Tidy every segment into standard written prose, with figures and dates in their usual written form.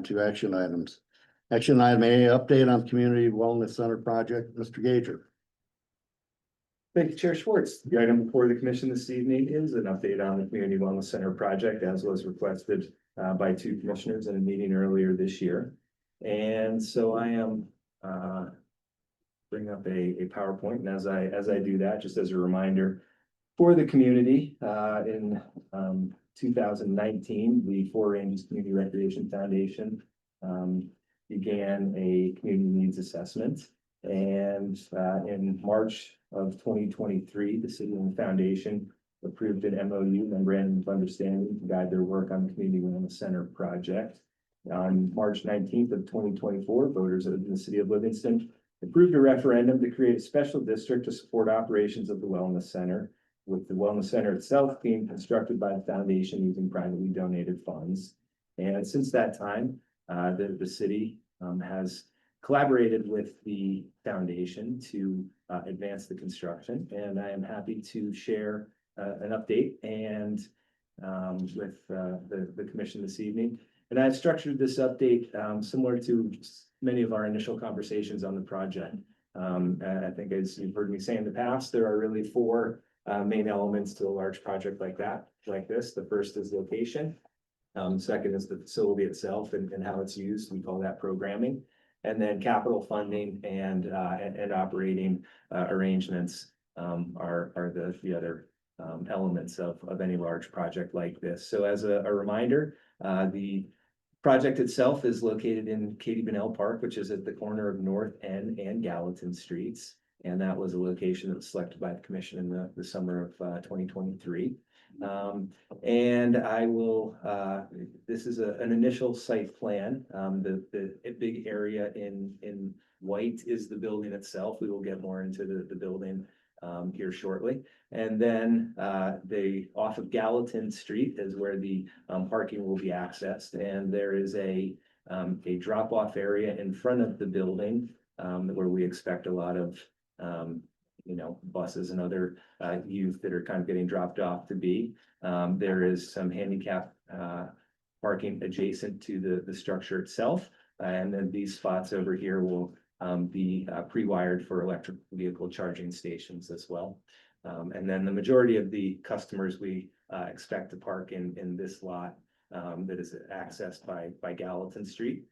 on to action items. Action item A, update on Community Wellness Center project. Mr. Gager. Thank you, Chair Schwartz. The item before the commission this evening is an update on the Community Wellness Center project, as was requested by two commissioners in a meeting earlier this year. And so I am bring up a PowerPoint, and as I do that, just as a reminder for the community, in 2019, the Four Ranges Community Recreation Foundation began a community needs assessment. And in March of 2023, the city and the foundation approved an MOU, memorandum of understanding, to guide their work on the Community Wellness Center project. On March 19th of 2024, voters of the city of Livingston approved a referendum to create a special district to support operations of the Wellness Center, with the Wellness Center itself being constructed by the foundation using privately donated funds. And since that time, the city has collaborated with the foundation to advance the construction, and I am happy to share an update and with the commission this evening. And I've structured this update similar to many of our initial conversations on the project. And I think, as you've heard me say in the past, there are really four main elements to a large project like this. The first is location. Second is the facility itself and how it's used. We call that programming. And then capital funding and operating arrangements are the other elements of any large project like this. So as a reminder, the project itself is located in Katie Bunnell Park, which is at the corner of North N and Gallatin Streets. And that was a location that was selected by the commission in the summer of 2023. And I will, this is an initial site plan. The big area in white is the building itself. We will get more into the building here shortly. And then off of Gallatin Street is where the parking will be accessed. And there is a drop-off area in front of the building where we expect a lot of buses and other youth that are kind of getting dropped off to be. There is some handicap parking adjacent to the structure itself. And then these spots over here will be pre-wired for electric vehicle charging stations as well. And then the majority of the customers we expect to park in this lot that is accessed by Gallatin Street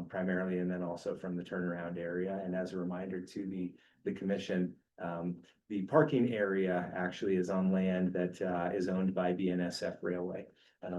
primarily, and then also from the turnaround area. And as a reminder to the commission, the parking area actually is on land that is owned by BNSF Railway.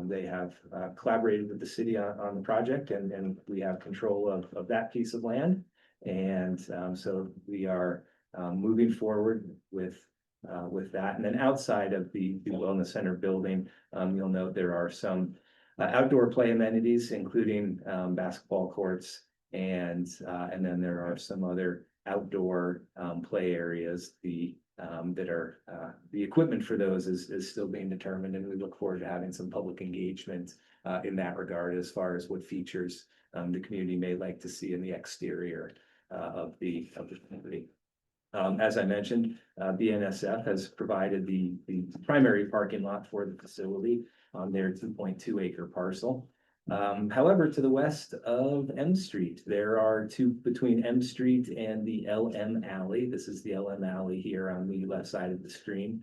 They have collaborated with the city on the project, and we have control of that piece of land. And so we are moving forward with that. And then outside of the Wellness Center building, you'll note there are some outdoor play amenities, including basketball courts, and then there are some other outdoor play areas. The equipment for those is still being determined, and we look forward to having some public engagement in that regard as far as what features the community may like to see in the exterior of the community. As I mentioned, BNSF has provided the primary parking lot for the facility on their 2.2 acre parcel. However, to the west of M Street, there are between M Street and the LM Alley. This is the LM Alley here on the left side of the screen.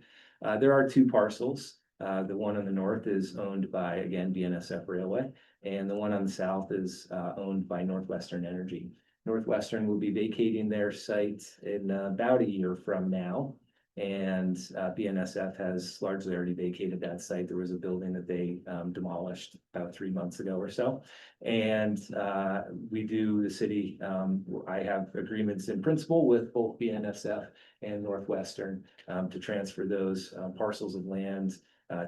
There are two parcels. The one on the north is owned by, again, BNSF Railway, and the one on the south is owned by Northwestern Energy. Northwestern will be vacating their site in about a year from now. And BNSF has largely already vacated that site. There was a building that they demolished about 3 months ago or so. And the city, I have agreements in principle with both BNSF and Northwestern to transfer those parcels of land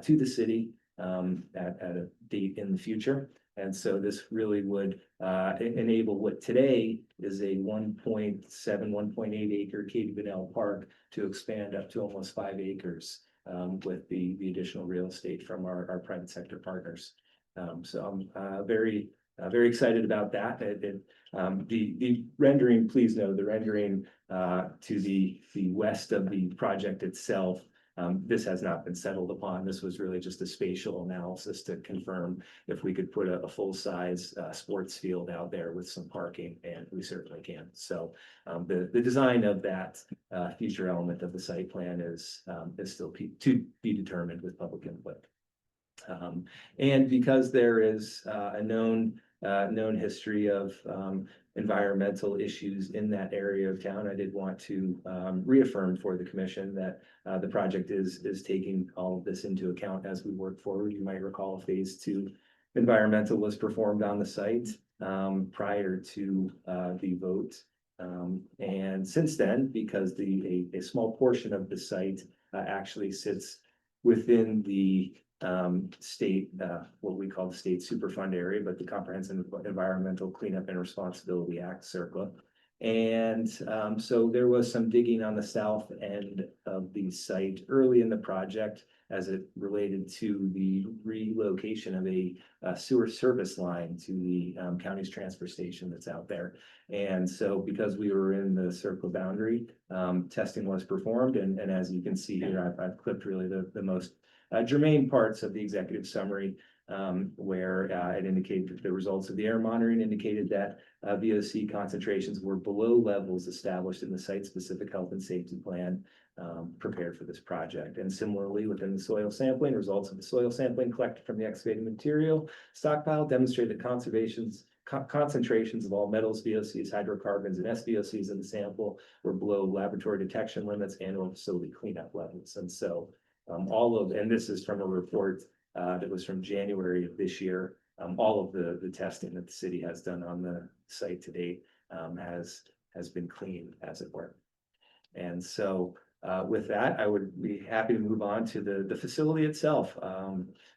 to the city at a date in the future. And so this really would enable what today is a 1.8 acre Katie Bunnell Park to expand up to almost 5 acres with the additional real estate from our private sector partners. So I'm very excited about that. The rendering, please know, the rendering to the west of the project itself This has not been settled upon. This was really just a spatial analysis to confirm if we could put a full-size sports field out there with some parking, and we certainly can. So the design of that future element of the site plan is still to be determined with public input. And because there is a known history of environmental issues in that area of town, I did want to reaffirm for the commission that the project is taking all of this into account as we work forward. You might recall phase 2 environmental was performed on the site prior to the vote. And since then, because a small portion of the site actually sits within the state, what we call the state Superfund area, but the Comprehensive Environmental Cleanup and Responsibility Act, CERCLA. And so there was some digging on the south end of the site early in the project as it related to the relocation of a sewer service line to the county's transfer station that's out there. And so because we were in the CERCLA boundary, testing was performed. And as you can see here, I've clipped really the most germane parts of the executive summary, where it indicated the results of the air monitoring indicated that VOC concentrations were below levels established in the site-specific health and safety plan prepared for this project. And similarly, within the soil sampling, results of the soil sampling collected from the excavated material stockpile demonstrated that concentrations of all metals, VOCs, hydrocarbons, and SVOCs in the sample were below laboratory detection limits and or facility cleanup levels. And so and this is from a report that was from January of this year. All of the testing that the city has done on the site to date has been clean, as it were. And so with that, I would be happy to move on to the facility itself,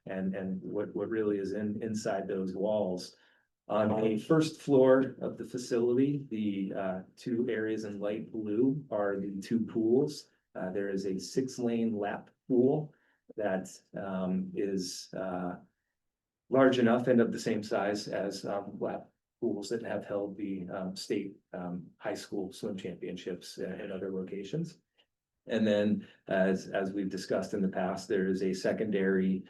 and what really is inside those walls. On the first floor of the facility, the two areas in light blue are the two pools. There is a 6-lane lap pool that is large enough and of the same size as lap pools that have held the state high school swim championships in other locations. And then, as we've discussed in the past, there is a secondary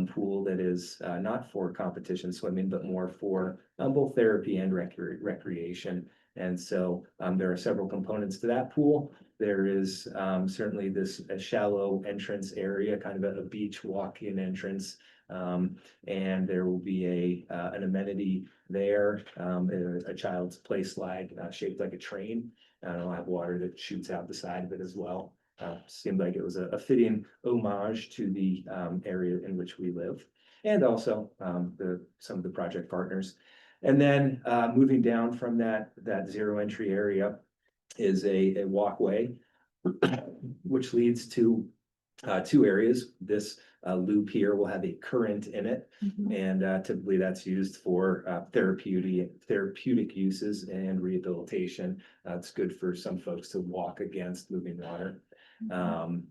pool that is not for competition swimming, but more for both therapy and recreation. And so there are several components to that pool. There is certainly this shallow entrance area, kind of a beach walk-in entrance. And there will be an amenity there, a child's play slide shaped like a train. And it'll have water that shoots out the side of it as well. Seemed like it was a fitting homage to the area in which we live, and also some of the project partners. And then moving down from that zero entry area is a walkway, which leads to two areas. This loop here will have a current in it, and typically that's used for therapeutic uses and rehabilitation. It's good for some folks to walk against moving water. And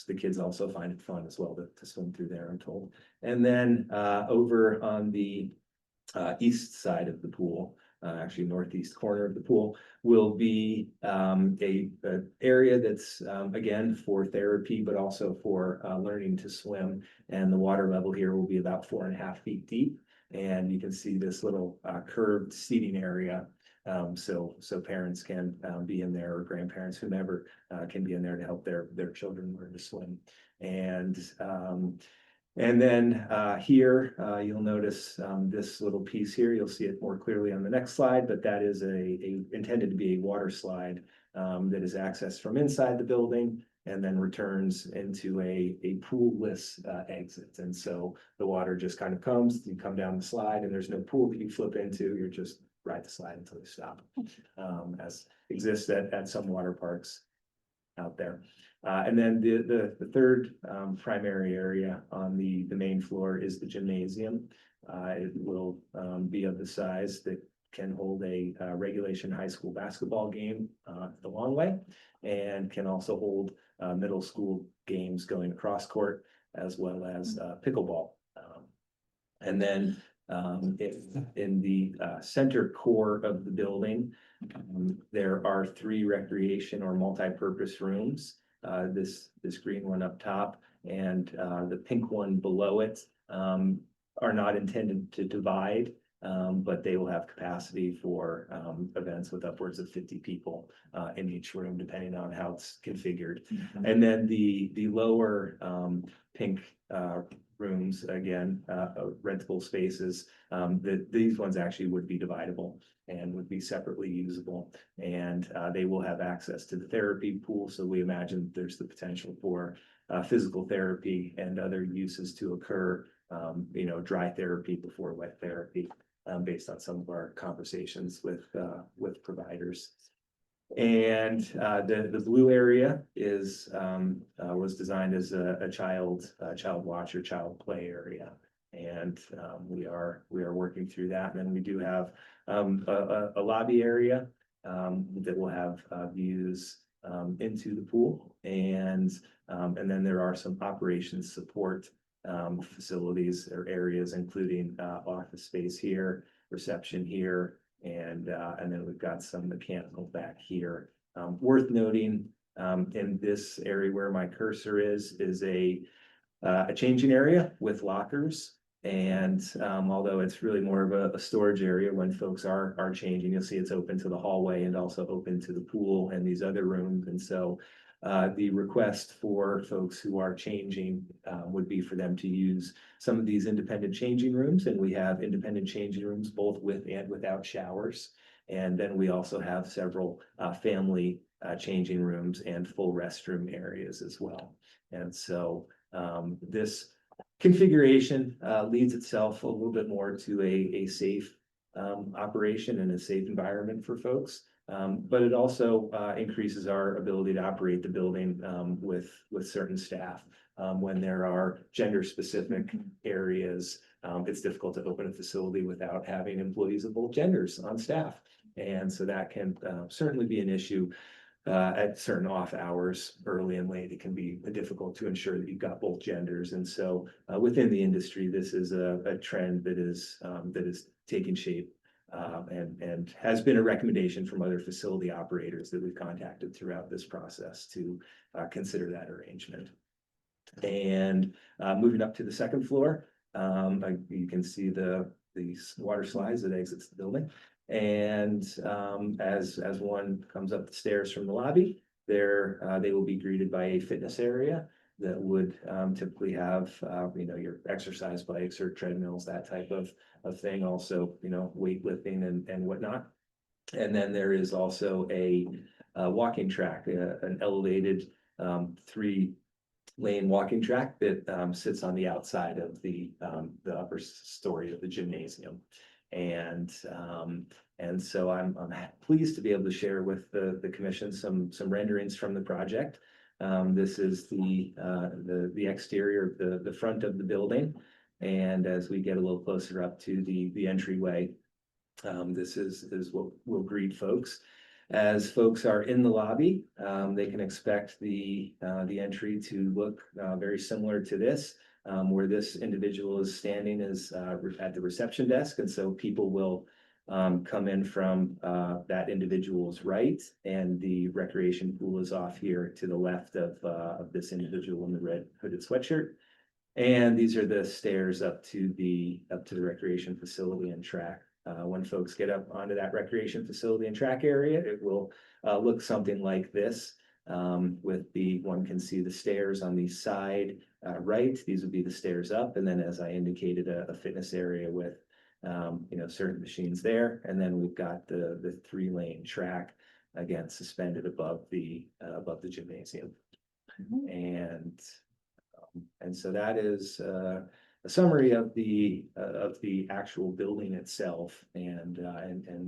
the kids also find it fun as well to swim through there, I'm told. And then over on the east side of the pool, actually northeast corner of the pool, will be a area that's again for therapy, but also for learning to swim. And the water level here will be about 4.5 feet deep. And you can see this little curved seating area. So parents can be in there, or grandparents, whomever can be in there to help their children learn to swim. And then here, you'll notice this little piece here. You'll see it more clearly on the next slide, but that is intended to be a water slide that is accessed from inside the building and then returns into a poolless exit. And so the water just kind of comes, you come down the slide, and there's no pool that you flip into. You're just ride the slide until you stop, as exists at some water parks out there. And then the third primary area on the main floor is the gymnasium. It will be of the size that can hold a regulation high school basketball game the long way, and can also hold middle school games going across court, as well as pickleball. And then in the center core of the building, there are 3 recreation or multi-purpose rooms. this green one up top and the pink one below it are not intended to divide, but they will have capacity for events with upwards of 50 people in each room, depending on how it's configured. And then the lower pink rooms, again, rentable spaces, these ones actually would be dividable and would be separately usable. And they will have access to the therapy pool. So we imagine there's the potential for physical therapy and other uses to occur, dry therapy before wet therapy, based on some of our conversations with providers. And the blue area is was designed as a child watch or child play area. And we are working through that. And then we do have a lobby area that will have views into the pool. And then there are some operations support facilities or areas, including office space here, reception here, and then we've got some mechanical back here. Worth noting, in this area where my cursor is a changing area with lockers. And although it's really more of a storage area, when folks are changing, you'll see it's open to the hallway and also open to the pool and these other rooms. And so the request for folks who are changing would be for them to use some of these independent changing rooms. And we have independent changing rooms both with and without showers. And then we also have several family changing rooms and full restroom areas as well. And so this configuration leads itself a little bit more to a safe operation and a safe environment for folks. But it also increases our ability to operate the building with certain staff. When there are gender specific areas, it's difficult to open a facility without having employees of both genders on staff. And so that can certainly be an issue at certain off hours, early and late. It can be difficult to ensure that you've got both genders. And so within the industry, this is a trend that is taking shape. And has been a recommendation from other facility operators that we've contacted throughout this process to consider that arrangement. And moving up to the second floor, you can see the water slides that exits the building. And as one comes up the stairs from the lobby, they will be greeted by a fitness area that would typically have your exercise bikes or treadmills, that type of thing. Also, weightlifting and whatnot. And then there is also a walking track, an elevated 3-lane walking track that sits on the outside of the upper story of the gymnasium. And so I'm pleased to be able to share with the commission some renderings from the project. This is the exterior of the front of the building. And as we get a little closer up to the entryway, this is what will greet folks. As folks are in the lobby, they can expect the entry to look very similar to this. Where this individual is standing is at the reception desk. And so people will come in from that individual's right, and the recreation pool is off here to the left of this individual in the red hooded sweatshirt. And these are the stairs up to the recreation facility and track. When folks get up onto that recreation facility and track area, it will look something like this. One can see the stairs on the side right. These would be the stairs up, and then, as I indicated, a fitness area with certain machines there. And then we've got the 3-lane track, again suspended above the gymnasium. And so that is a summary of the actual building itself, and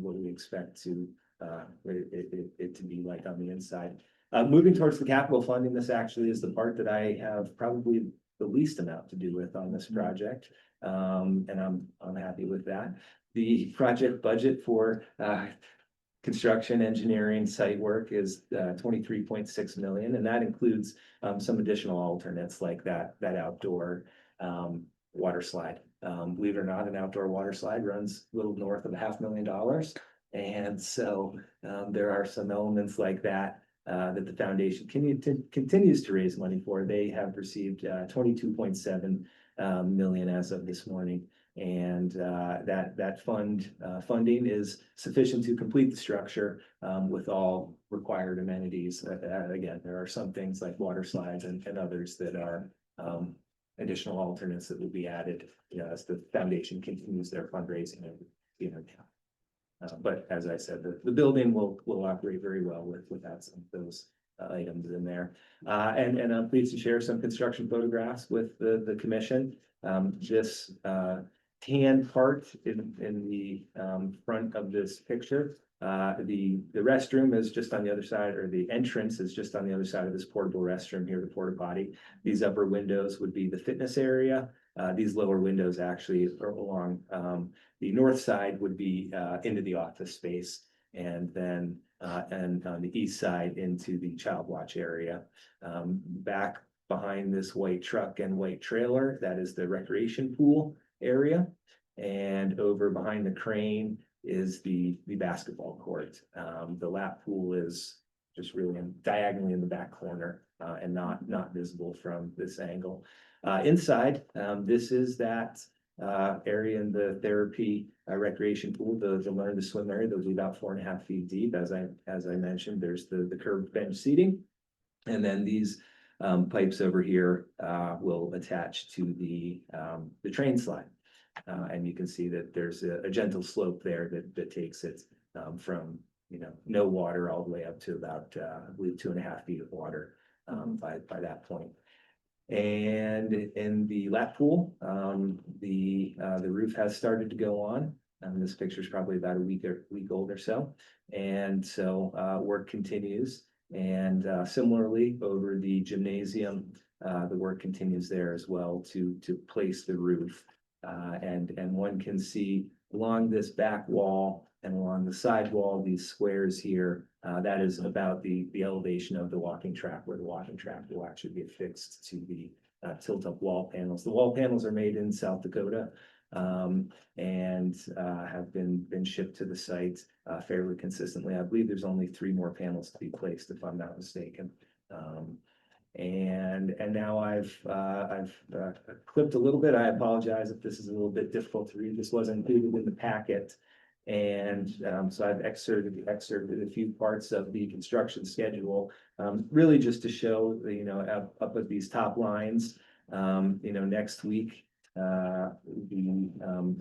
what we expect it to be like on the inside. Moving towards the capital funding, this actually is the part that I have probably the least amount to do with on this project, and I'm happy with that. The project budget for construction, engineering, site work is 23.6 million, and that includes some additional alternates like that outdoor water slide. Believe it or not, an outdoor water slide runs a little north of $500,000, and so there are some elements like that that the foundation continues to raise money for. They have received 22.7 million as of this morning. And that funding is sufficient to complete the structure with all required amenities. Again, there are some things like water slides and others that are additional alternates that will be added, as the foundation continues their fundraising and but as I said, the building will operate very well without some of those items in there. And I'm pleased to share some construction photographs with the commission. This tan part in the front of this picture. The restroom is just on the other side, or the entrance is just on the other side of this portable restroom here, the porta potty. These upper windows would be the fitness area. These lower windows actually are along the north side would be into the office space, and then and on the east side into the child watch area. Back behind this white truck and white trailer, that is the recreation pool area. And over behind the crane is the basketball court. The lap pool is just really diagonally in the back corner and not visible from this angle. Inside, this is that area in the therapy recreation pool, the learn to swim area. Those are about 4.5 feet deep. As I mentioned, there's the curved bench seating, and then these pipes over here will attach to the train slide. And you can see that there's a gentle slope there that takes it from no water all the way up to about I believe 2.5 feet of water by that point. And in the lap pool, the roof has started to go on. This picture is probably about a week old or so, and so work continues. And similarly, over the gymnasium, the work continues there as well to place the roof. And one can see along this back wall and along the side wall, these squares here, that is about the elevation of the walking track, where the walking track will actually be affixed to the tilt-up wall panels. The wall panels are made in South Dakota and have been shipped to the site fairly consistently. I believe there's only 3 more panels to be placed, if I'm not mistaken. And now I've clipped a little bit. I apologize if this is a little bit difficult to read. This wasn't included in the packet. And so I've excerpted a few parts of the construction schedule, really just to show, up at these top lines. Next week, the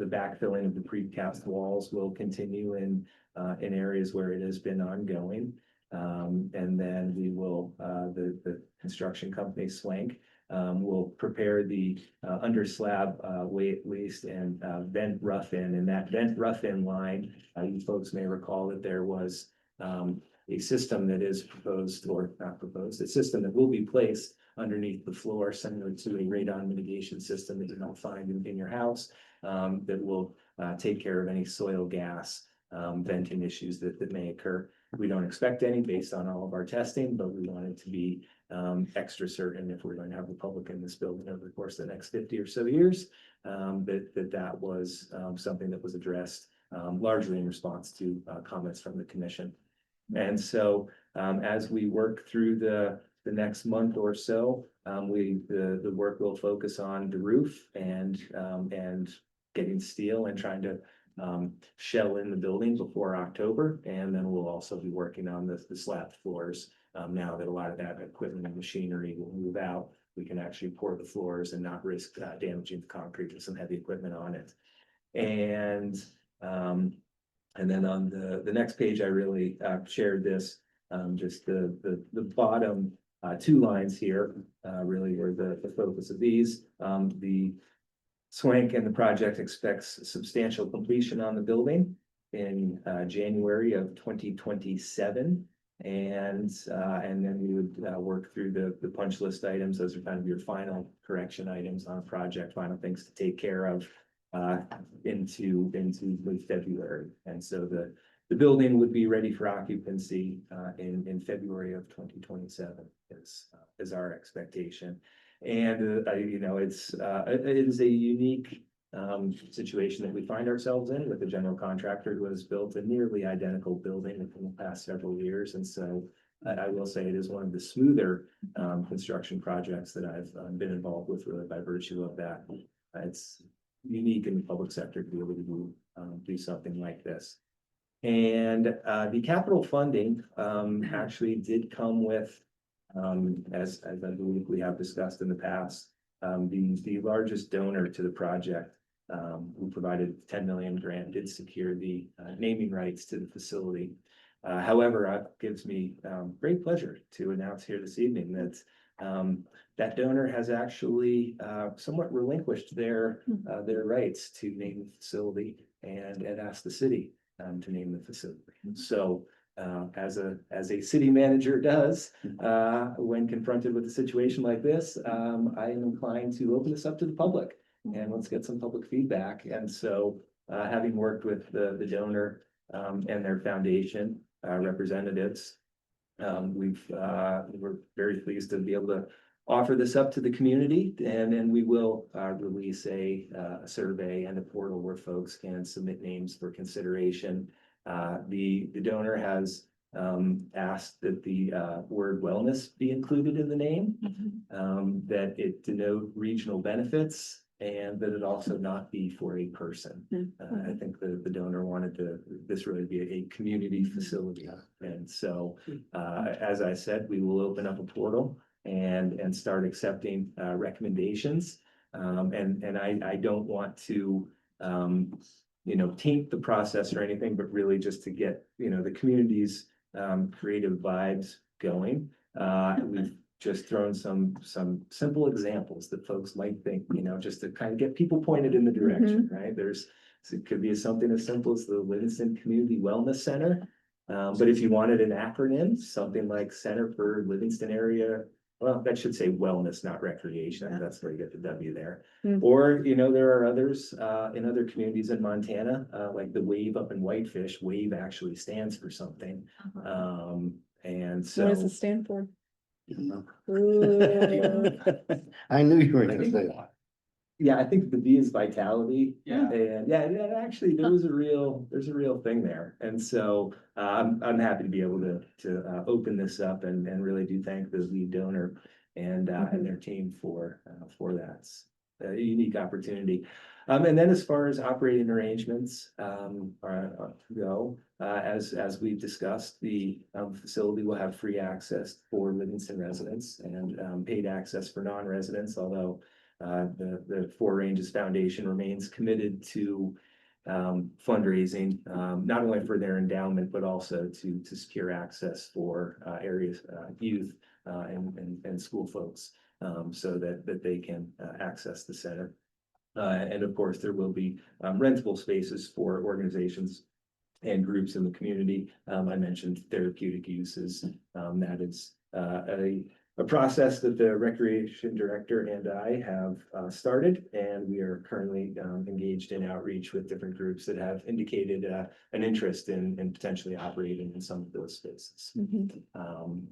backfilling of the precast walls will continue in areas where it has been ongoing. And then we will, the construction company Swank will prepare the under slab waste and vent rough in. And that vent rough in line, you folks may recall that there was a system that is proposed, or not proposed, a system that will be placed underneath the floor, similar to a radon mitigation system that you don't find in your house, that will take care of any soil gas venting issues that may occur. We don't expect any based on all of our testing, but we wanted to be extra certain, if we're going to have the public in this building over the course of the next 50 or so years, that was something that was addressed largely in response to comments from the commission. And so as we work through the next month or so, the work will focus on the roof and getting steel and trying to shell in the building before October. And then we'll also be working on the slab floors. Now that a lot of that equipment and machinery will move out, we can actually pour the floors and not risk damaging the concrete with some heavy equipment on it. And then on the next page, I really shared this, just the bottom 2 lines here really were the focus of these. The Swank and the project expects substantial completion on the building in January of 2027. And then we would work through the punch list items. Those are kind of your final correction items on a project, final things to take care of into late February. And so the building would be ready for occupancy in February of 2027 is our expectation. And it is a unique situation that we find ourselves in with a general contractor who has built a nearly identical building within the past several years. And so I will say it is one of the smoother construction projects that I've been involved with, really by virtue of that. It's unique in the public sector to be able to do something like this. And the capital funding actually did come with, as I believe we have discussed in the past, the largest donor to the project, who provided 10 million grant, did secure the naming rights to the facility. However, it gives me great pleasure to announce here this evening that that donor has actually somewhat relinquished their rights to name the facility and asked the city to name the facility. So as a city manager does, when confronted with a situation like this, I am inclined to open this up to the public and let's get some public feedback. And so having worked with the donor and their foundation representatives, we're very pleased to be able to offer this up to the community, and then we will release a survey and a portal where folks can submit names for consideration. The donor has asked that the word wellness be included in the name, that it denote regional benefits, and that it also not be for a person. I think the donor wanted this really be a community facility. And so, as I said, we will open up a portal and start accepting recommendations. And I don't want to, taint the process or anything, but really just to get, the community's creative vibes going. We've just thrown some simple examples that folks might think, just to kind of get people pointed in the direction, right? It could be something as simple as the Livingston Community Wellness Center. But if you wanted an acronym, something like Center for Livingston Area, well, that should say wellness, not recreation. Yeah. That's where you get the W there. Or, there are others in other communities in Montana, like the WAVE up in Whitefish. WAVE actually stands for something. And so. What does it stand for? I Ooh. knew you were gonna say that. Yeah, I think the V is vitality. Yeah. And yeah, actually, there's a real thing there. And so I'm happy to be able to open this up and really do thank the lead donor and their team for that. It's a unique opportunity. And then as far as operating arrangements go, as we've discussed, the facility will have free access for Livingston residents and paid access for non-residents, although the Four Ranges Foundation remains committed to fundraising, not only for their endowment, but also to secure access for areas, youth and school folks, so that they can access the center. And of course, there will be rentable spaces for organizations and groups in the community. I mentioned therapeutic uses. That is a process that the recreation director and I have started, and we are currently engaged in outreach with different groups that have indicated an interest in potentially operating in some of those spaces.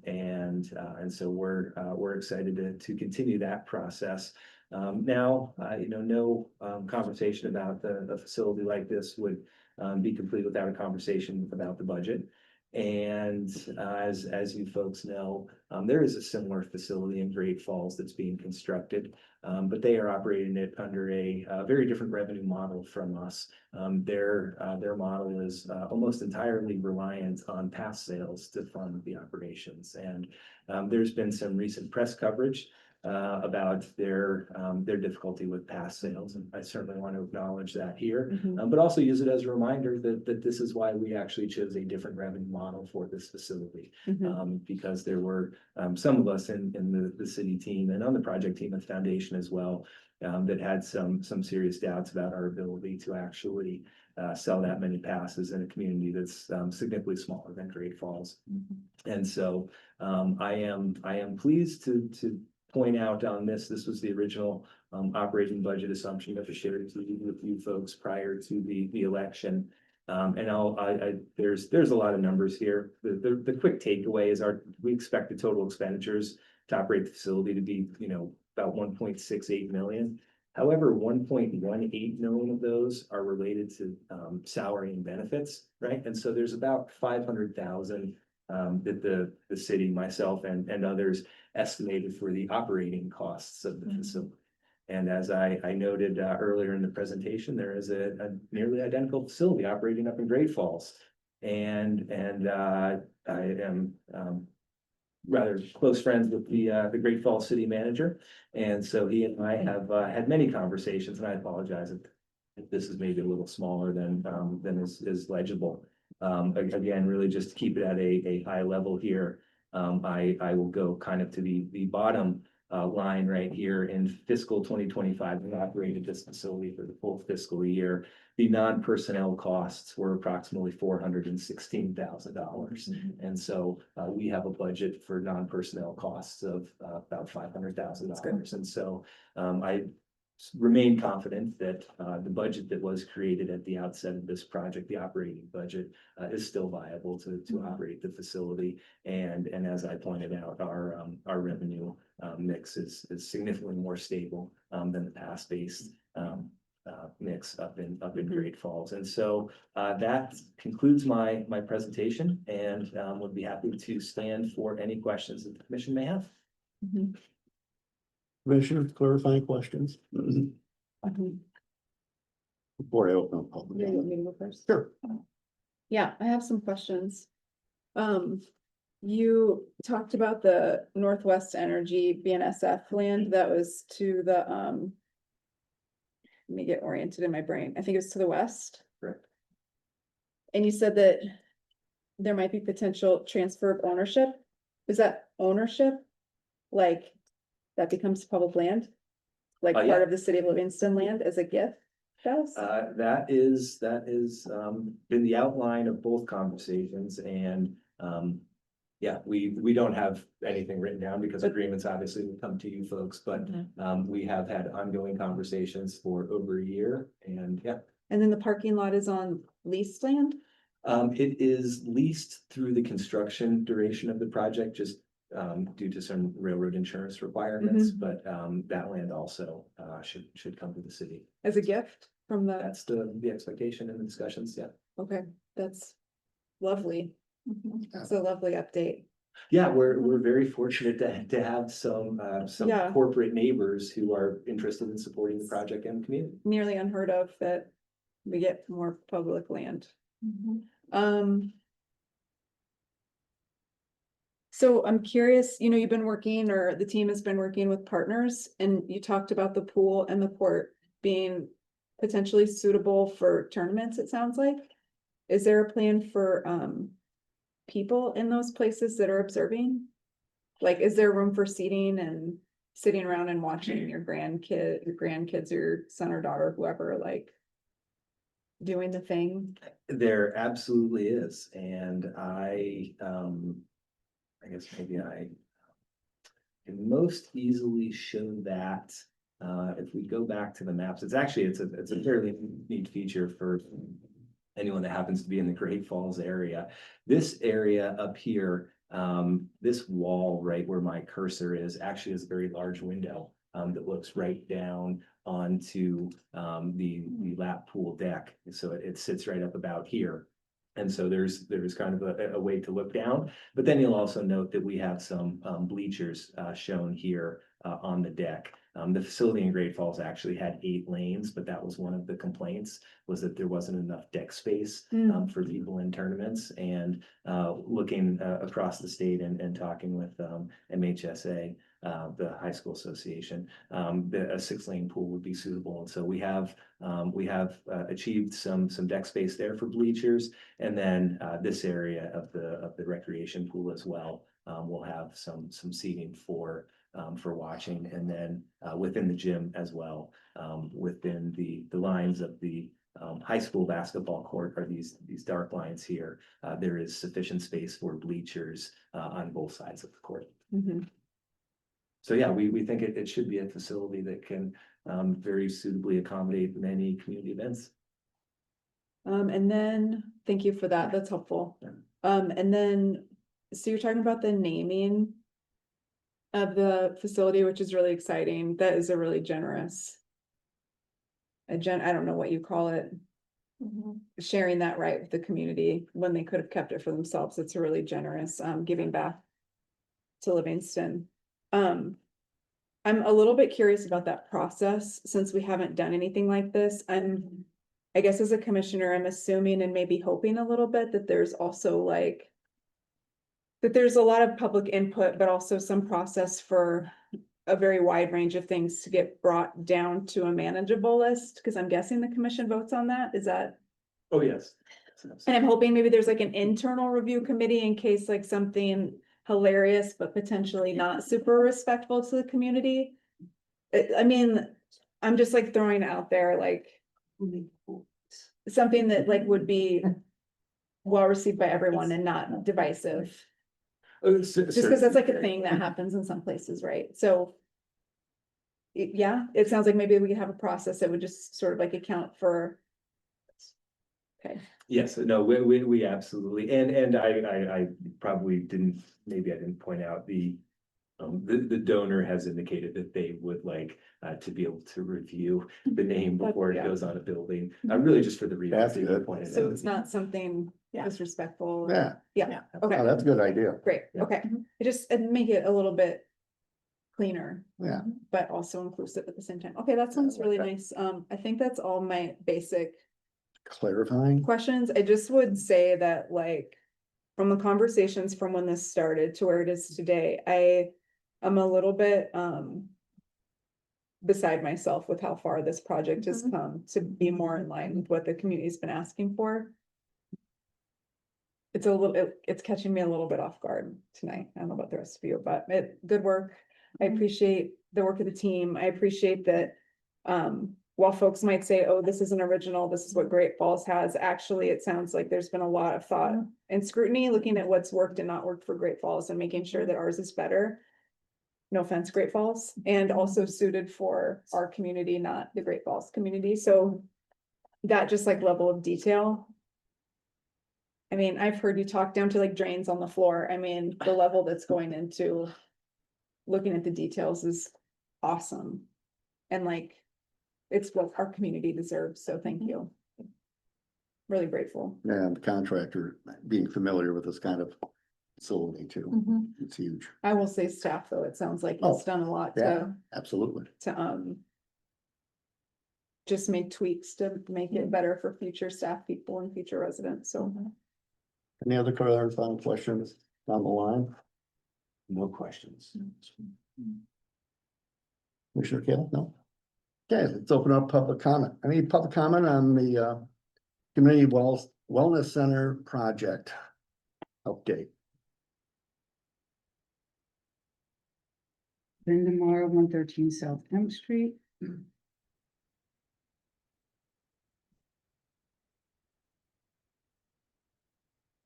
And so we're excited to continue that process. Now, no conversation about a facility like this would be complete without a conversation about the budget. And as you folks know, there is a similar facility in Great Falls that's being constructed, but they are operating it under a very different revenue model from us. Their model is almost entirely reliant on pass sales to fund the operations. And there's been some recent press coverage about their difficulty with pass sales, and I certainly want to acknowledge that here, but also use it as a reminder that this is why we actually chose a different revenue model for this facility, because there were some of us in the city team and on the project team at the foundation as well that had some serious doubts about our ability to actually sell that many passes in a community that's significantly smaller than Great Falls. And so I am pleased to point out on this was the original operating budget assumption that was shared with you folks prior to the election. And there's a lot of numbers here. The quick takeaway is we expect the total expenditures to operate the facility to be, about 1.68 million. However, 1.18 million of those are related to salary and benefits, right? And so there's about 500,000 that the city, myself and others estimated for the operating costs of the Mhm. facility. And as I noted earlier in the presentation, there is a nearly identical facility operating up in Great Falls. And I am rather close friends with the Great Falls city manager. And so he and I have had many conversations, and I apologize if this is maybe a little smaller than is legible. Again, really just to keep it at a high level here. I will go kind of to the bottom line right here in fiscal 2025. We operated this facility for the full fiscal year. The non-personnel costs were approximately $416,000. And so we have a budget for non-personnel costs of about $500,000. And so I remain confident that the budget that was created at the outset of this project, the operating budget, is still viable to operate the facility. And as I pointed out, our revenue mix is significantly more stable than the past-based mix up in Great Falls. And so that concludes my presentation, and would be happy to stand for any questions that the commission may have. Mhm. Commissioner, clarifying questions Mhm. before I open up public. Yeah, you want me to go first? Sure. Yeah, I have some questions. You talked about the Northwest Energy BNSF land that was to the, let me get oriented in my brain. I think it was to the west. Correct. And you said that there might be potential transfer of ownership. Is that ownership? Like, that becomes public land? Like Yeah. part of the city of Livingston land as a gift? Does? That is been the outline of both conversations, and yeah, we don't have anything written down because agreements obviously will come to you folks, but we have had ongoing conversations for over a year, and yeah. And then the parking lot is on leased land? It is leased through the construction duration of the project, just due to some railroad insurance requirements, but that land also should come to the city. As a gift from the, That's the expectation in the discussions, yeah. okay, that's lovely. That's a lovely update. Yeah, we're very fortunate to have some Yeah. corporate neighbors who are interested in supporting the project and the community. Nearly unheard of that we get more public land. So I'm curious, you've been working, or the team has been working with partners, and you talked about the pool and the court being potentially suitable for tournaments, it sounds like. Is there a plan for people in those places that are observing? Like, is there room for seating and sitting around and watching your grandkids, or your son or daughter, whoever, like doing the thing? There absolutely is, and I guess maybe I can most easily show that if we go back to the maps. It's a fairly neat feature for anyone that happens to be in the Great Falls area. This area up here, this wall right where my cursor is, actually is a very large window that looks right down onto the lap pool deck. So it sits right up about here. And so there's kind of a way to look down, but then you'll also note that we have some bleachers shown here on the deck. The facility in Great Falls actually had 8 lanes, but that was one of the complaints, was that there wasn't enough deck space for people in tournaments. And looking across the state and talking with MHSA, the high school association, a 6-lane pool would be suitable. And so we have achieved some deck space there for bleachers, and then this area of the recreation pool as well will have some seating for watching, and then within the gym as well, within the lines of the high school basketball court are these dark lines here. There is sufficient space for bleachers on both sides of the court. So yeah, we think it should be a facility that can very suitably accommodate many community events. And then, thank you for that, that's helpful. And then, so you're talking about the naming of the facility, which is really exciting. That is a really generous. I don't know what you call it. sharing that right with the community when they could have kept it for themselves. It's really generous, giving back to Livingston. I'm a little bit curious about that process since we haven't done anything like this. I guess as a commissioner, I'm assuming and maybe hoping a little bit that there's also like that there's a lot of public input, but also some process for a very wide range of things to get brought down to a manageable list, because I'm guessing the commission votes on that. Is that? Oh, yes. And I'm hoping maybe there's like an internal review committee in case like something hilarious, but potentially not super respectful to the community. I mean, I'm just like throwing it out there, like something that like would be well received by everyone and not divisive. Just because that's like a thing that happens in some places, right? So. Yeah, it sounds like maybe we could have a process that would just sort of like account for. Okay, Yes, no, we absolutely, and I probably didn't, maybe I didn't point out the donor has indicated that they would like to be able to review the name before it Yeah. goes on a building. Really just for the reasons That's that you good. pointed so out. it's not something disrespectful. Yeah, Yeah, oh, okay, that's a good idea. great, Yeah. okay. It'd make it a little bit cleaner, Yeah, but also inclusive at the same time. Okay, that sounds really that. nice. I think that's all my basic clarifying. questions. I just would say that like from the conversations from when this started to where it is today, I am a little bit beside myself with how far this project has come to be more in line with what the community's been asking for. It's a little, it's catching me a little bit off guard tonight. I don't know about the rest of you, but good work. I appreciate the work of the team. I appreciate that while folks might say, oh, this isn't original, this is what Great Falls has, actually, it sounds like there's been a lot of thought and scrutiny looking at what's worked and not worked for Great Falls and making sure that ours is better. No offense, Great Falls, and also suited for our community, not the Great Falls community. So that just like level of detail. I mean, I've heard you talk down to like drains on the floor. I mean, the level that's going into looking at the details is awesome. And like, it's what our community deserves. So thank you. Really grateful. And the contractor being familiar with this kind of facility too. It's huge. I will say staff though, it sounds like Oh, it's done a lot Yeah, absolutely. to just make tweaks to make it better for future staff people and future residents. So Any other final questions down the line? No questions. Commissioner Kale? No? Okay, let's open up public comment. Any public comment on the Community Wellness Center project update? Linda Moore, 113 South M Street.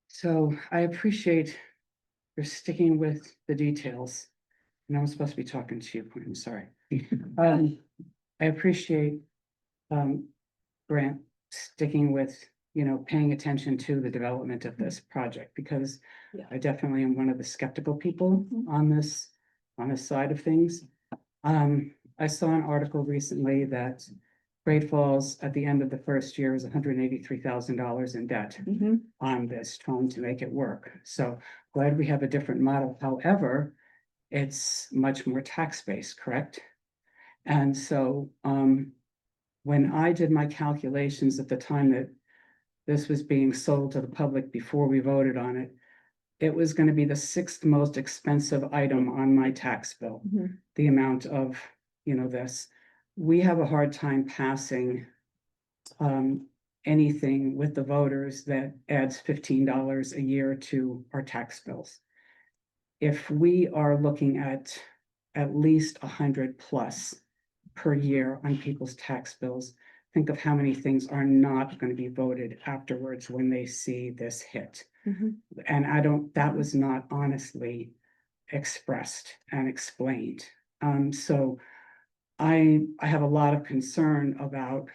So I appreciate your sticking with the details. And I was supposed to be talking to you, I'm sorry. I appreciate Grant sticking with, paying attention to the development of this project, because Yeah. I definitely am one of the skeptical people on this side of things. I saw an article recently that Great Falls at the end of the first year is $183,000 in debt on this, trying to make it work. So glad we have a different model. However, it's much more tax-based, correct? And so when I did my calculations at the time that this was being sold to the public before we voted on it, it was going to be the 6th most expensive item on my tax bill. The amount of, this. We have a hard time passing anything with the voters that adds $15 a year to our tax bills. If we are looking at least 100 plus per year on people's tax bills, think of how many things are not going to be voted afterwards when they see this hit. And that was not honestly expressed and explained. So I have a lot of concern about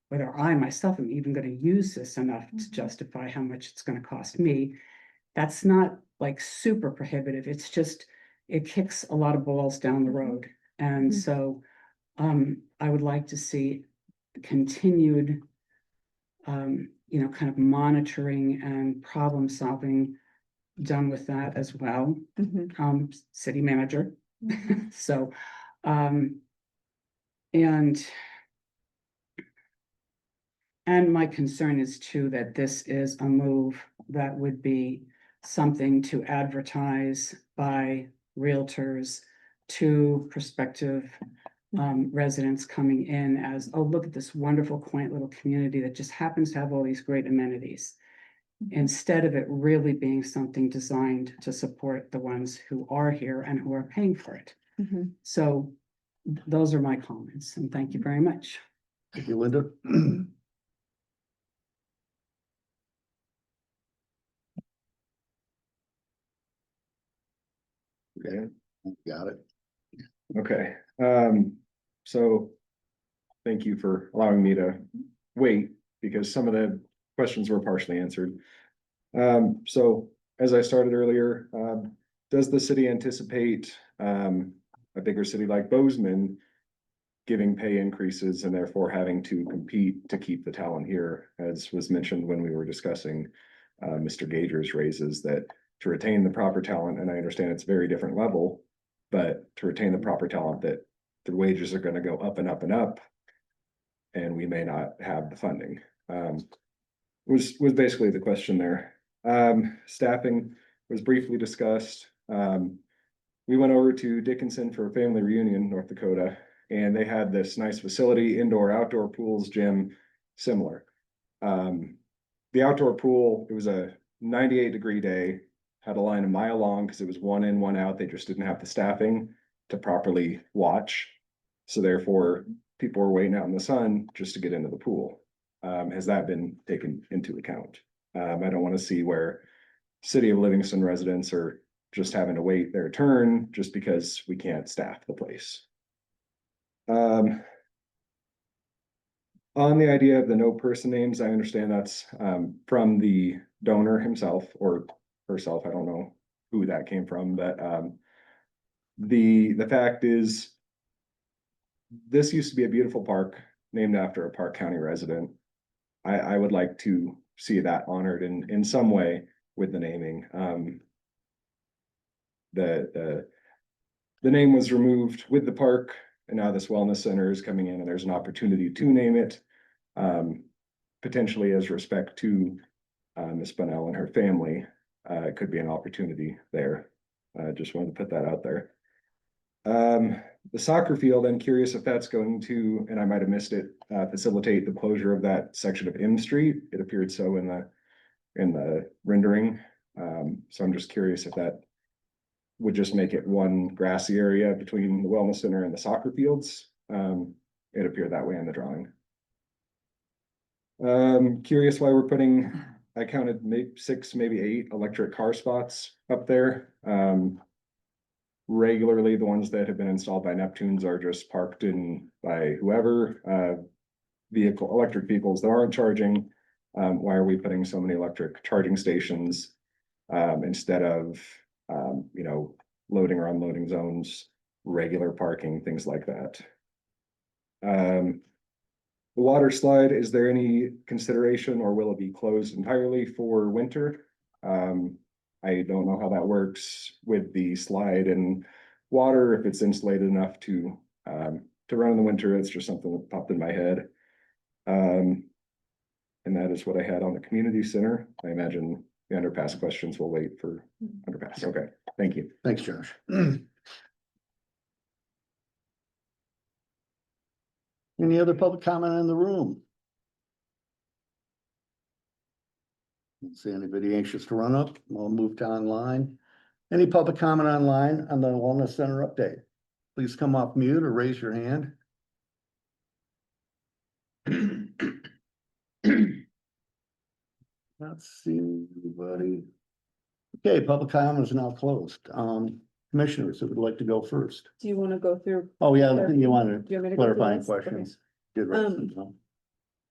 whether I myself am even going to use this enough to justify how much it's going to cost me. That's not like super prohibitive. It's just, it kicks a lot of balls down the road. And so I would like to see continued you know, kind of monitoring and problem solving done with that as well. Mhm. City manager. Mhm. So, and my concern is too, that this is a move that would be something to advertise by realtors to prospective residents coming in as, oh, look at this wonderful, quaint little community that just happens to have all these great amenities. Instead of it really being something designed to support the ones who are here and who are paying for it. Mhm. So those are my comments, and thank you very much. Thank you, Linda. Okay, Got it. okay, so thank you for allowing me to wait, because some of the questions were partially answered. So as I started earlier, does the city anticipate, a bigger city like Bozeman giving pay increases and therefore having to compete to keep the talent here, as was mentioned when we were discussing Mr. Gager's raises, that to retain the proper talent, and I understand it's a very different level, but to retain the proper talent, that the wages are gonna go up and up and up, and we may not have the funding. Was basically the question there. Staffing was briefly discussed. We went over to Dickinson for a family reunion, North Dakota, and they had this nice facility, indoor, outdoor pools, gym, similar. The outdoor pool, it was a 98-degree day, had a line a mile long because it was one in, one out. They just didn't have the staffing to properly watch. So therefore, people were waiting out in the sun just to get into the pool. Has that been taken into account? I don't want to see where City of Livingston residents are just having to wait their turn just because we can't staff the place. On the idea of the no person names, I understand that's from the donor himself or herself. I don't know who that came from, but the fact is, this used to be a beautiful park named after a Park County resident. I would like to see that honored in some way with the naming. The name was removed with the park, and now this wellness center is coming in, and there's an opportunity to name it. Potentially as respect to Ms. Bunnell and her family, it could be an opportunity there. Just wanted to put that out there. The soccer field, I'm curious if that's going to, and I might have missed it, facilitate the closure of that section of M Street. It appeared so in the rendering. So I'm just curious if that would just make it one grassy area between the wellness center and the soccer fields. It appeared that way in the drawing. Curious why we're putting, I counted maybe 6, maybe 8 electric car spots up there. Regularly, the ones that have been installed by Neptunes are just parked in by whoever, electric vehicles that aren't charging. Why are we putting so many electric charging stations, instead of, you know, loading or unloading zones, regular parking, things like that? The water slide, is there any consideration or will it be closed entirely for winter? I don't know how that works with the slide and water, if it's insulated enough to run in the winter. It's just something that popped in my head. And that is what I had on the community center. I imagine the underpass questions will wait for underpass. Okay, thank you. Thanks, Josh. Any other public comment in the room? Don't see anybody anxious to run up. We'll move to online. Any public comment online on the Wellness Center update? Please come off mute or raise your hand. Not seeing anybody. Okay, public comment is now closed. Commissioners who would like to go first. Do you want to go through? Oh, yeah, you Do wanted you want me to go through clarifying this? Okay. questions. Good.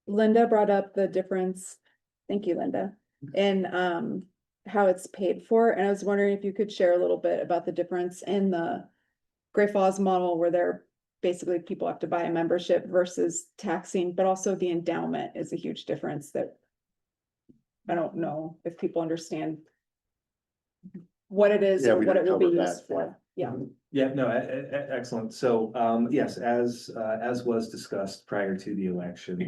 Linda brought up the difference, thank you, Linda, in how it's paid for, and I was wondering if you could share a little bit about the difference in the Great Falls model where they're basically people have to buy a membership versus taxing, but also the endowment is a huge difference that I don't know if people understand what it is Yeah, or we what it didn't will be cover used that. for. Yeah. Yeah, no, excellent. So, yes, as was discussed prior to the election,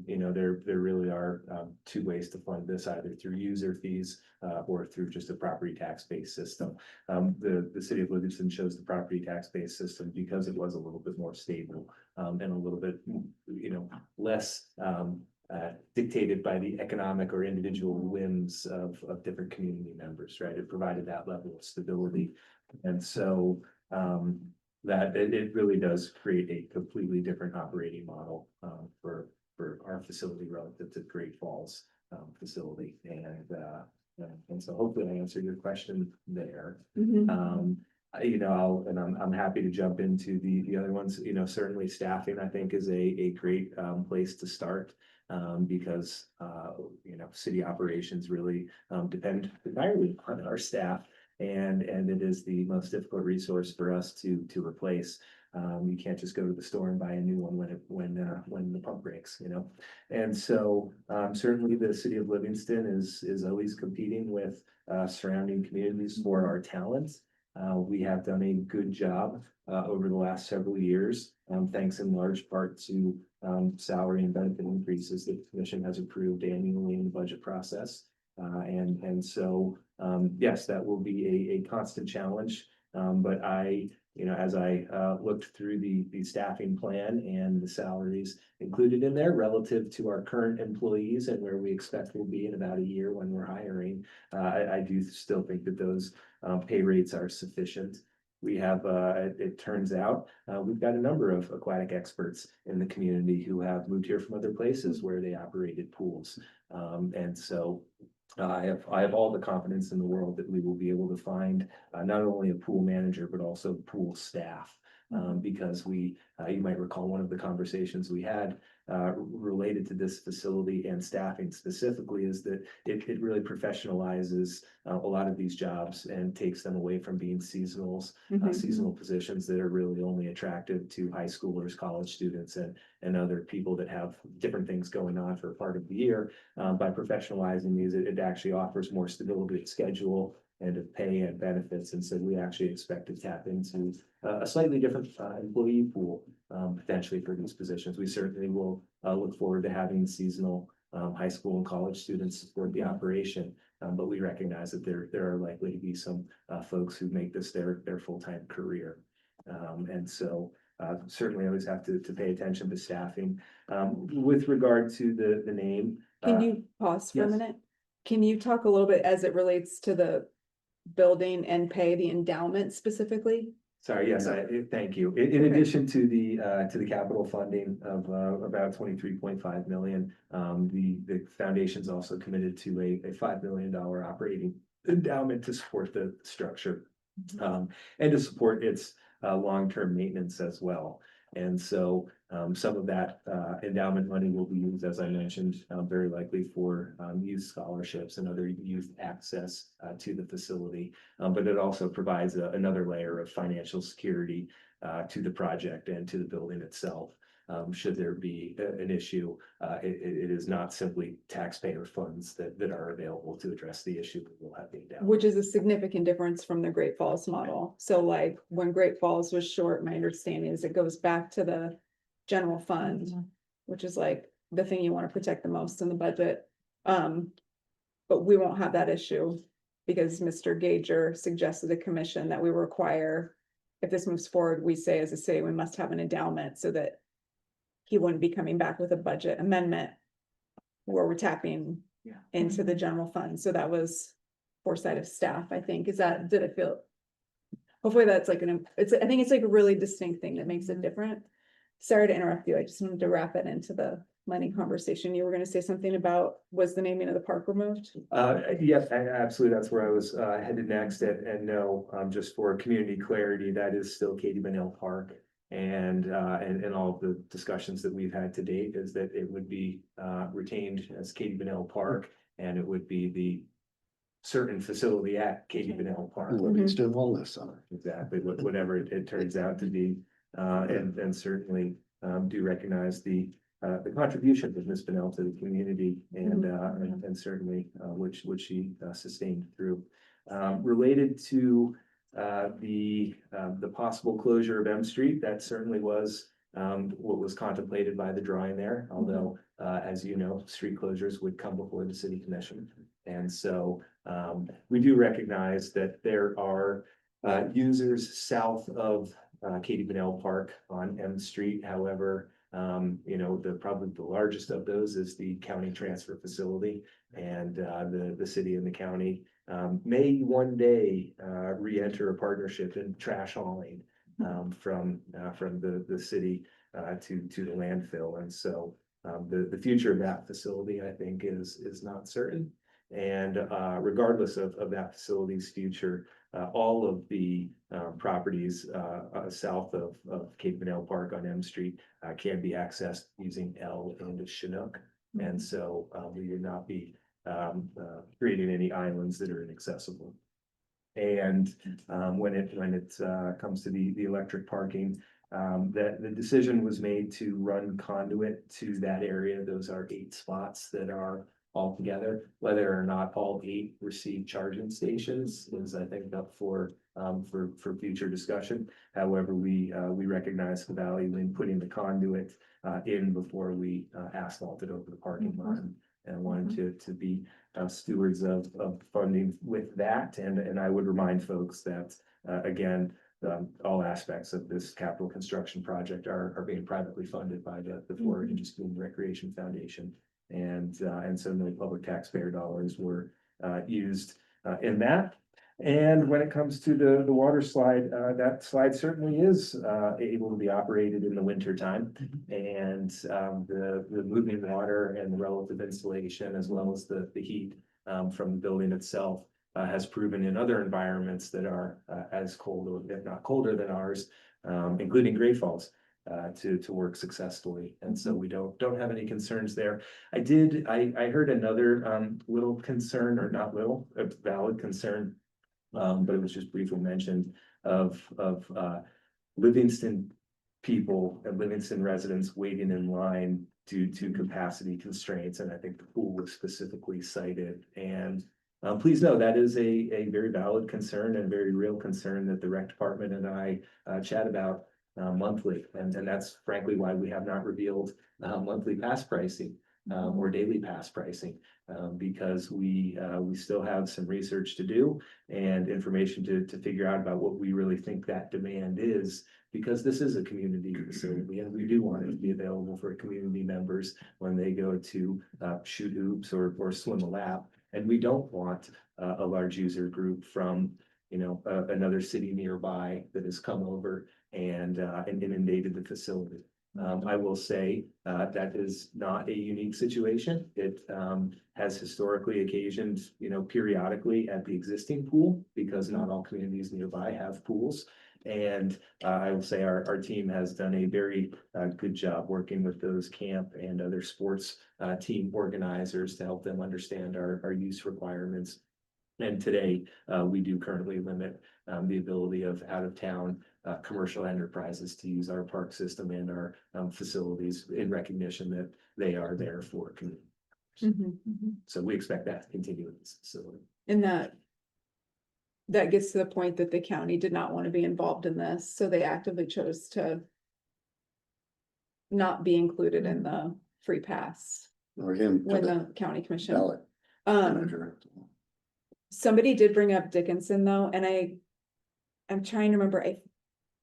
you know, there really are, two ways to fund this, either through user fees, or through just a property tax-based system. The city of Livingston chose the property tax-based system because it was a little bit more stable, and a little bit, you know, less, dictated by the economic or individual whims of different community members, right? It provided that level of stability. And so, that it really does create a completely different operating model, for our facility relative to Great Falls, facility. And so hopefully I answered your question there. Mhm. You know, I'm happy to jump into the other ones. You know, certainly staffing, I think, is a great, place to start. Because, you know, city operations really, depend entirely on our staff. And it is the most difficult resource for us to replace. You can't just go to the store and buy a new one when the pump breaks, you know? And so, certainly the city of Livingston is always competing with, surrounding communities for our talents. We have done a good job, over the last several years, thanks in large part to, salary and benefit increases that the commission has approved annually in the budget process. And so, yes, that will be a constant challenge. But you know, as I looked through the staffing plan and the salaries included in there relative to our current employees and where we expect we'll be in about a year when we're hiring, I do still think that those pay rates are sufficient. We have, it turns out, we've got a number of aquatic experts in the community who have moved here from other places where they operated pools. And so I have all the confidence in the world that we will be able to find, not only a pool manager, but also pool staff. Because you might recall one of the conversations we had, related to this facility and staffing specifically, is that it really professionalizes, a lot of these jobs and takes them away from being Mhm. seasonal positions that are really only attractive to high schoolers, college students, and other people that have different things going on for part of the year. By professionalizing these, it actually offers more stability of schedule and of pay and benefits. And so we actually expect to tap into a slightly different, employee pool, potentially for these positions. We certainly will, look forward to having seasonal, high school and college students support the operation. But we recognize that there are likely to be some, folks who make this their full-time career. And so, certainly always have to pay attention to staffing. With regard to the name. Can you pause for a yes. minute? Can you talk a little bit as it relates to the building and pay, the endowment specifically? Sorry, yes, thank you. In Okay. addition to the capital funding of about 23.5 million, the foundation's also committed to a $5 million operating endowment to support the structure. And to support its long-term maintenance as well. And so, some of that endowment money will be used, as I mentioned, very likely for youth scholarships and other youth access to the facility. But it also provides another layer of financial security to the project and to the building itself. Should there be an issue, it is not simply taxpayer funds that are available to address the issue. We'll have the endowment. Which is a significant difference from the Great Falls model. So like when Great Falls was short, my understanding is it goes back to the general fund, which is like the thing you want to protect the most in the budget. But we won't have that issue because Mr. Gager suggested the commission that we require, if this moves forward, we say as a city, we must have an endowment so that he wouldn't be coming back with a budget amendment where we're tapping into the general fund. So that was foresight of staff, I think. Did it feel? Hopefully that's like I think it's like a really distinct thing that makes it different. Sorry to interrupt you. I just wanted to wrap it into the money conversation. You were gonna say something about, was the naming of the park removed? Yes, absolutely. That's where I was headed next. And no, just for community clarity, that is still Katie Benell Park. And all of the discussions that we've had to date is that it would be retained as Katie Benell Park, and it would be the certain facility at Katie Benell Park. Livingston Wellness Center. Exactly, whatever it turns out to be. and certainly do recognize the contribution of Ms. Bennell to the community and certainly which she sustained through. Related to the possible closure of M Street, that certainly was what was contemplated by the drawing there, although as you know, street closures would come before the city commission. And so we do recognize that there are users south of Katie Bennell Park on M Street. However, you know, probably the largest of those is the county transfer facility, and the city and the county may one day re-enter a partnership in trash hauling from the city to the landfill. And so the future of that facility, I think, is not certain. And regardless of that facility's future, all of the properties south of Cape Bennell Park on M Street can be accessed using L and Chinook. And so we would not be creating any islands that are inaccessible. And when it comes to the electric parking, that the decision was made to run conduit to that area. Those are 8 spots that are all together. Whether or not all 8 receive charging stations is, I think, up for future discussion. However, we recognize the value in putting the conduit in before we asphalted over the parking lot, and wanted to be stewards of funding with that. And I would remind folks that again, all aspects of this capital construction project are being privately funded by the Florida Ranges Community Recreation Foundation. And so no public taxpayer dollars were used in that. And when it comes to the water slide, that slide certainly is able to be operated in the winter time. And the moving water and the relative insulation, as well as the heat from the building itself, has proven in other environments that are as cold, or if not colder than ours, including Great Falls, to work successfully. And so we don't have any concerns there. I heard another little concern, or not little, a valid concern, but it was just briefly mentioned of Livingston people and Livingston residents waiting in line due to capacity constraints. And I think the pool was specifically cited. And please know that is a very valid concern and very real concern that the rec department and I chat about monthly. And that's frankly why we have not revealed monthly pass pricing or daily pass pricing, because we still have some research to do and information to figure out about what we really think that demand is, because this is a community facility and we do want it to be available for community members when they go to shoot hoops or swim a lap. And we don't want a large user group from, you know, another city nearby that has come over and inundated the facility. I will say that is not a unique situation. It has historically occasioned, you know, periodically at the existing pool, because not all communities nearby have pools. And I will say our team has done a very good job working with those camp and other sports team organizers to help them understand our use requirements. And today, we do currently limit the ability of out-of-town commercial enterprises to use our park system and our facilities, in recognition that they are there for community. So we expect that to continue in this facility. And that gets to the point that the county did not want to be involved in this, so they actively chose to not be included in the free pass Or him to when the the county commission. ballot manager. Somebody did bring up Dickinson though, and I'm trying to remember, I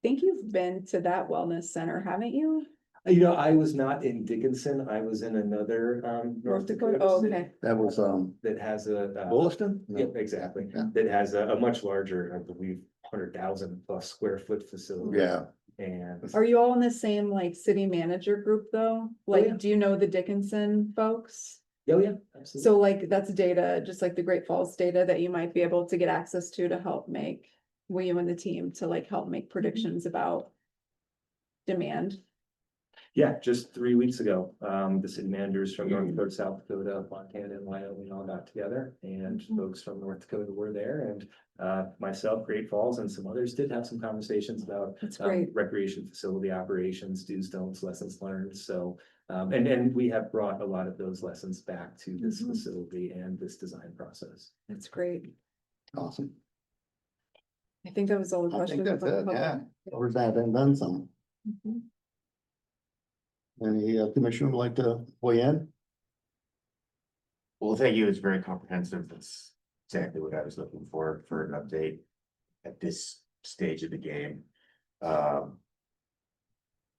think you've been to that wellness center, haven't you? You know, I was not in Dickinson. I was in another North Dakota Oh, city okay. That was that has a Williston? No. Yep, exactly. Yeah. That has a much larger, I believe, 100,000 plus square foot facility. Yeah, And Are you all in the same like city manager group though? yeah. Like, do you know the Dickinson folks? oh yeah, absolutely. So like, that's data, just like the Great Falls data that you might be able to get access to help make, you and the team to like help make predictions about demand. Yeah, just 3 weeks ago, the city managers from North Dakota, South Dakota, Montana, and Wyoming all got together, and folks from North Dakota were there, and myself, Great Falls, and some others did have some conversations about That's great. recreation facility operations, do's, don'ts, lessons learned. So, and we have brought a lot of those lessons back to this Mhm. facility and this design process. That's great. Awesome. I think that was all the I think questions. that's from the it, public. yeah. Over that and done some. Mhm. Any commissioner would like to weigh in? Well, thank you. It's very comprehensive. That's exactly what I was looking for an update at this stage of the game.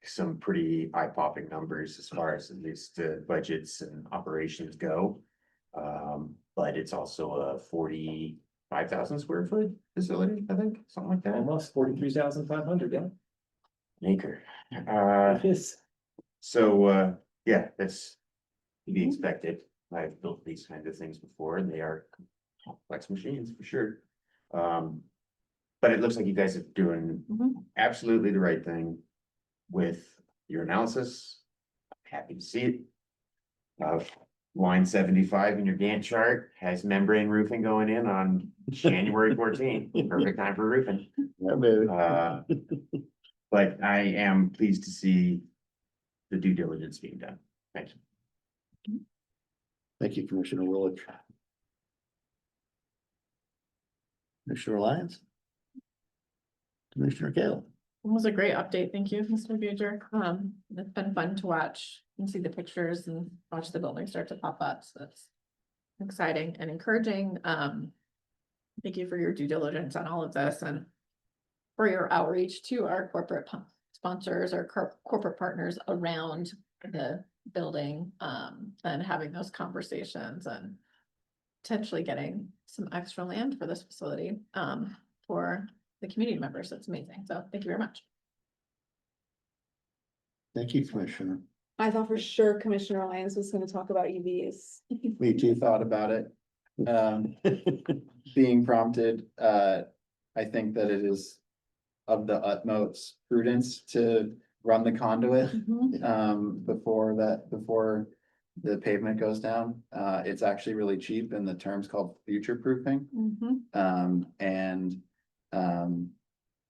Some pretty eye-popping numbers as far as at least the budgets and operations go. But it's also a 45,000 square foot facility, I think, something like that. Almost 43,500, yeah. An acre. Yes. So, yeah, that's to be expected. I've built these kinds of things before and they are complex machines for sure. But it looks like you guys are doing Mhm. absolutely the right thing with your analysis. Happy to see it. Line 75 in your Gantt chart has membrane roofing going in on January 14th. Perfect time for roofing. Yeah, baby. But I am pleased to see the due diligence being done. Thanks. Thank you, Commissioner Willich. Commissioner Lyons? Commissioner Kale? It was a great update. Thank you, Mr. Buger. It's been fun to watch and see the pictures and watch the building start to pop up. So that's exciting and encouraging. Thank you for your due diligence on all of this and for your outreach to our corporate sponsors or corporate partners around the building, and having those conversations and potentially getting some extra land for this facility, for the community members. That's amazing. So thank you very much. Thank you, Commissioner. I thought for sure Commissioner Lyons was gonna talk about EVs. Me too. Thought about it, being prompted, I think that it is of the utmost prudence to run the conduit, Mhm. before the pavement goes down. It's actually really cheap and the term's called future proofing. Mhm. And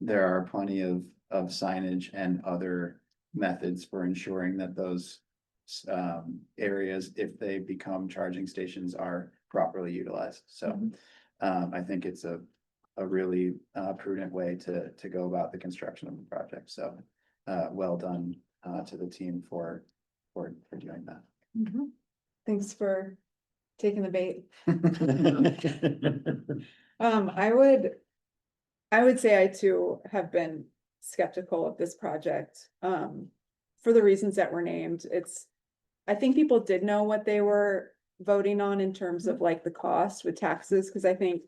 there are plenty of signage and other methods for ensuring that those areas, if they become charging stations, are properly utilized. So I think it's a really prudent way to go about the construction of the project. So well done to the team for doing that. Mhm. Thanks for taking the bait. I would say I too have been skeptical of this project, for the reasons that were named. I think people did know what they were voting on in terms of like the cost with taxes, because I think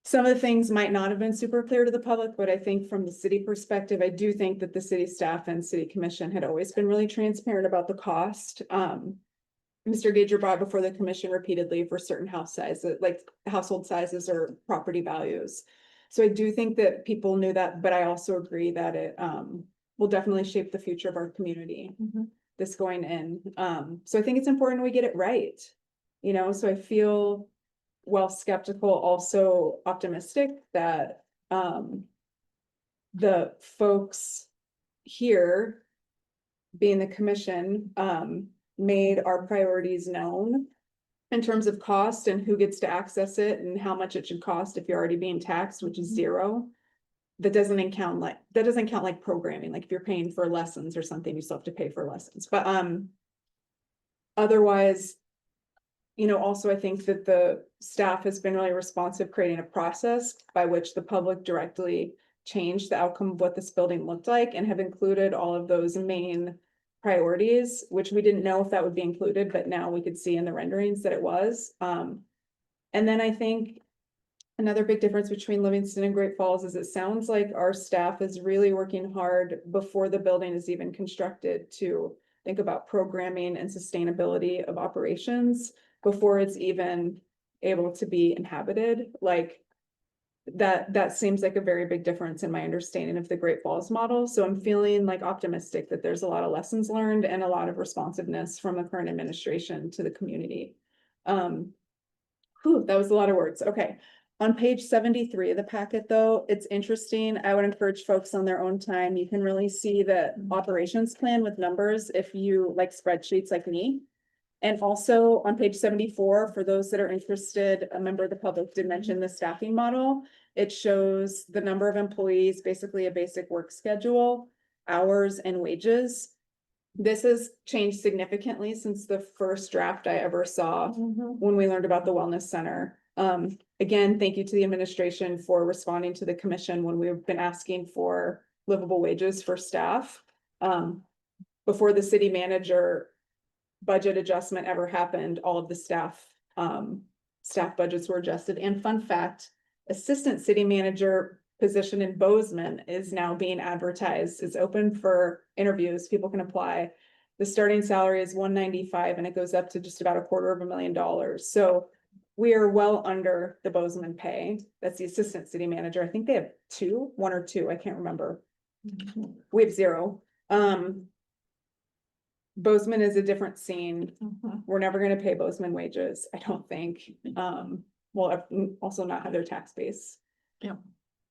some of the things might not have been super clear to the public, but I think from the city perspective, I do think that the city staff and city commission had always been really transparent about the cost. Mr. Gager brought before the commission repeatedly for certain house sizes, like household sizes or property values. So I do think that people knew that, but I also agree that it will definitely shape the future of our community, this going in. So I think it's important we get it right. You know, so I feel, while skeptical, also optimistic that the folks here, being the commission, made our priorities known in terms of cost and who gets to access it and how much it should cost if you're already being taxed, which is zero. That doesn't count like programming, like if you're paying for lessons or something, you still have to pay for lessons, but otherwise, you know, also I think that the staff has been really responsive, creating a process by which the public directly changed the outcome of what this building looked like and have included all of those main priorities, which we didn't know if that would be included, but now we could see in the renderings that it was. And then I think another big difference between Livingston and Great Falls is it sounds like our staff is really working hard before the building is even constructed to think about programming and sustainability of operations before it's even able to be inhabited. Like, that seems like a very big difference in my understanding of the Great Falls model. So I'm feeling like optimistic that there's a lot of lessons learned and a lot of responsiveness from the current administration to the community. That was a lot of words. Okay. On page 73 of the packet, though, it's interesting. I would encourage folks on their own time. You can really see the operations plan with numbers if you like spreadsheets like me. And also on page 74, for those that are interested, a member of the public did mention the staffing model. It shows the number of employees, basically a basic work schedule, hours and wages. This has changed significantly since the first draft I ever saw when we learned about the wellness center. Again, thank you to the administration for responding to the commission when we've been asking for livable wages for staff. Before the city manager budget adjustment ever happened, all of the staff budgets were adjusted. And fun fact, assistant city manager position in Bozeman is now being advertised. It's open for interviews. People can apply. The starting salary is $195 and it goes up to just about $250,000. So we are well under the Bozeman pay. That's the assistant city manager. I think they have one or two. I can't remember. We have 0. Bozeman is a different scene. We're never going to pay Bozeman wages, I don't think. We'll also not have their tax base. Yeah.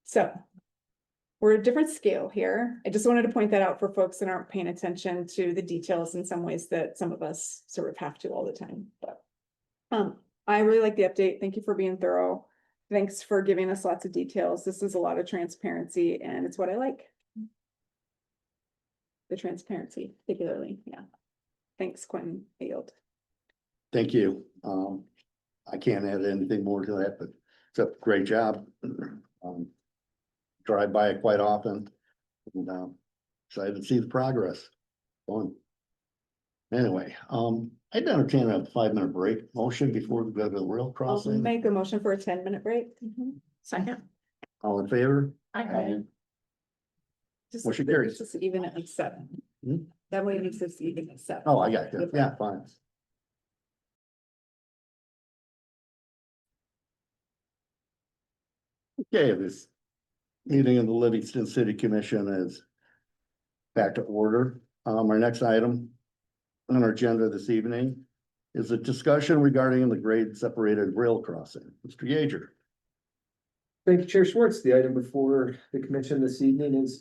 So we're a different scale here. I just wanted to point that out for folks that aren't paying attention to the details in some ways that some of us sort of have to all the time. But I really like the update. Thank you for being thorough. Thanks for giving us lots of details. This is a lot of transparency and it's what I like. The transparency, particularly, yeah. Thanks, Quentin. I yield. Thank you. I can't add anything more to that, but it's a great job. Drive by it quite often. And excited to see the progress. Fun. Anyway, I'd entertain a 5-minute break motion before we go to the rail I'll crossing. make a motion for a 10-minute break. Second. All in favor? I Just Motion carries. Just even at 7. Hmm? That way it makes us even at 7. Oh, I got you. Yeah, fine. Okay, this meeting of the Livingston City Commission is back to order. Our next item on our agenda this evening is a discussion regarding the grade separated rail crossing. Mr. Yeager. Thank you, Chair Schwartz. The item before the commission this evening is